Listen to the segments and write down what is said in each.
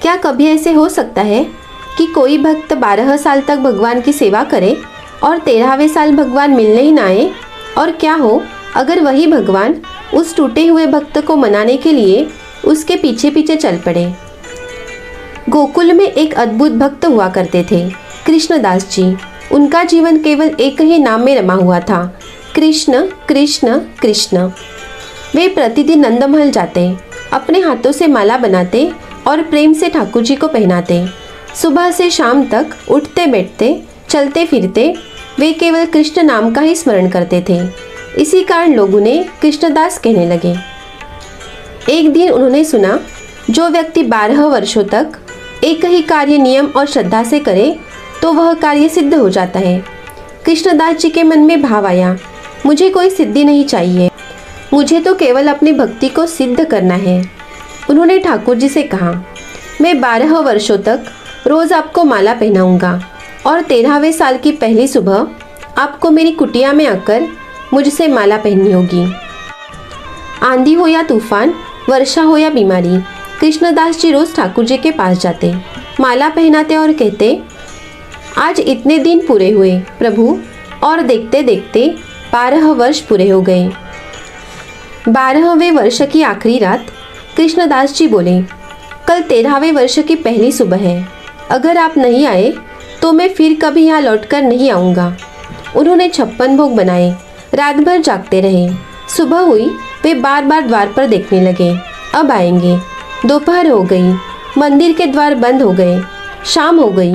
क्या कभी ऐसे हो सकता है कि कोई भक्त 12 साल तक भगवान की सेवा करे और 13वें साल भगवान मिलने ही ना आए? और क्या हो अगर वही भगवान उस टूटे हुए भक्त को मनाने के लिए उसके पीछे पीछे चल पड़े? गोकुल में एक अद्भुत भक्त हुआ करते थे, कृष्णदास जी। उनका जीवन केवल एक ही नाम में रमा हुआ था, कृष्ण कृष्ण कृष्ण। वे प्रतिदिन नंदमहल जाते, अपने हाथों से माला बनाते और प्रेम से ठाकुर जी को पहनाते। सुबह से शाम तक उठते बैठते चलते फिरते वे केवल कृष्ण नाम का ही स्मरण करते थे। इसी कारण लोग उन्हें कृष्णदास कहने लगे। एक दिन उन्होंने सुना, जो व्यक्ति 12 वर्षों तक एक ही कार्य नियम और श्रद्धा से करे तो वह कार्य सिद्ध हो जाता है। कृष्णदास जी के मन में भाव आया, मुझे कोई सिद्धि नहीं चाहिए, मुझे तो केवल अपनी भक्ति को सिद्ध करना है। उन्होंने ठाकुर जी से कहा, मैं 12 वर्षों तक रोज आपको माला पहनाऊंगा और 13वें साल की पहली सुबह आपको मेरी कुटिया में आकर मुझसे माला पहननी होगी। आंधी हो या तूफान, वर्षा हो या बीमारी, कृष्णदास जी रोज ठाकुर जी के पास जाते, माला पहनाते और कहते, आज इतने दिन पूरे हुए प्रभु, और देखते देखते 12 वर्ष पूरे हो गए। 12वें वर्ष की आखिरी रात कृष्णदास जी बोले, कल 13वें वर्ष की पहली सुबह है, अगर आप नहीं आए तो मैं फिर कभी यहाँ लौटकर नहीं आऊँगा। उन्होंने 56 भोग बनाए, रात भर जागते रहे। सुबह हुई, वे बार बार द्वार पर देखने लगे, अब आएंगे। दोपहर हो गई, मंदिर के द्वार बंद हो गए। शाम हो गई,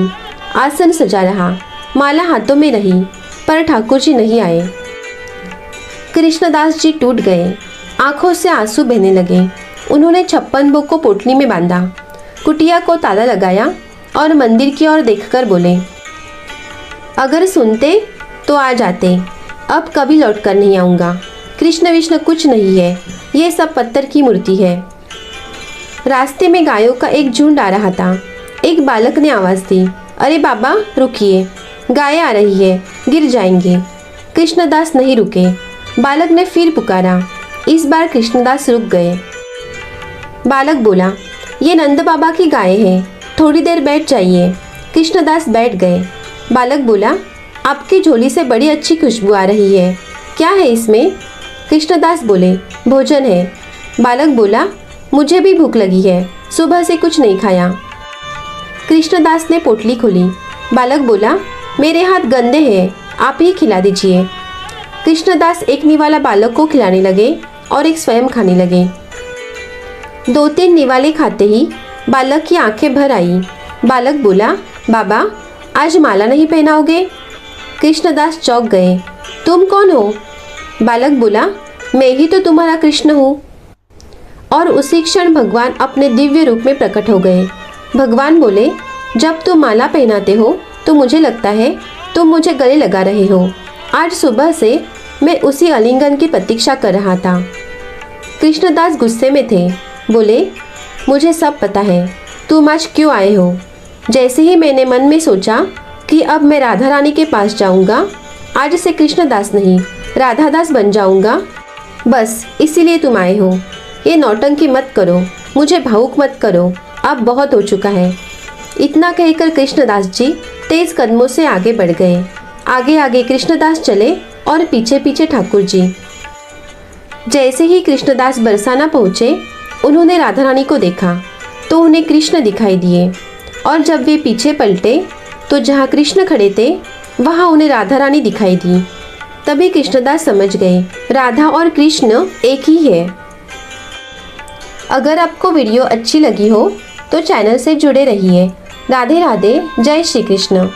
आसन सजा रहा, माला हाथों में रही, पर ठाकुर जी नहीं आए। कृष्णदास जी टूट गए, आंखों से आंसू बहने लगे। उन्होंने 56 भोग को पोटली में बांधा, कुटिया को ताला लगाया और मंदिर की ओर देखकर बोले, अगर सुनते तो आ जाते, अब कभी लौट कर नहीं आऊँगा। कृष्ण विष्णु कुछ नहीं है, ये सब पत्थर की मूर्ति है। रास्ते में गायों का एक झुंड आ रहा था। एक बालक ने आवाज़ दी, अरे बाबा रुकिए, गाय आ रही है, गिर जाएंगे। कृष्णदास नहीं रुके। बालक ने फिर पुकारा, इस बार कृष्णदास रुक गए। बालक बोला, ये नंद बाबा की गाय है, थोड़ी देर बैठ जाइए। कृष्णदास बैठ गए। बालक बोला, आपकी झोली से बड़ी अच्छी खुशबू आ रही है, क्या है इसमें? कृष्णदास बोले, भोजन है। बालक बोला, मुझे भी भूख लगी है, सुबह से कुछ नहीं खाया। कृष्णदास ने पोटली खोली। बालक बोला, मेरे हाथ गंदे हैं, आप ही खिला दीजिए। कृष्णदास एक निवाला बालक को खिलाने लगे और एक स्वयं खाने लगे। 2-3 निवाले खाते ही बालक की आंखें भर आई। बालक बोला, बाबा आज माला नहीं पहनाओगे? कृष्णदास चौंक गए। तुम कौन हो? बालक बोला, मैं ही तो तुम्हारा कृष्ण हूँ। और उसी क्षण भगवान अपने दिव्य रूप में प्रकट हो गए। भगवान बोले, जब तुम माला पहनाते हो तो मुझे लगता है तुम मुझे गले लगा रहे हो। आज सुबह से मैं उसी आलिंगन की प्रतीक्षा कर रहा था। कृष्णदास गुस्से में थे, बोले, मुझे सब पता है, तुम आज क्यों आए हो। जैसे ही मैंने मन में सोचा कि अब मैं राधा रानी के पास जाऊंगा, आज से कृष्णदास नहीं राधा दास बन जाऊंगा, बस इसीलिए तुम आए हो। ये नौटंकी मत करो, मुझे भावुक मत करो, अब बहुत हो चुका है। इतना कहकर कृष्णदास जी तेज कदमों से आगे बढ़ गए। आगे आगे कृष्णदास चले और पीछे पीछे ठाकुर जी। जैसे ही कृष्णदास बरसाना पहुँचे, उन्होंने राधा रानी को देखा तो उन्हें कृष्ण दिखाई दिए, और जब वे पीछे पलटे तो जहाँ कृष्ण खड़े थे वहाँ उन्हें राधा रानी दिखाई दी। तभी कृष्णदास समझ गए, राधा और कृष्ण एक ही है। अगर आपको वीडियो अच्छी लगी हो तो चैनल से जुड़े रहिए। राधे राधे, जय श्री कृष्ण।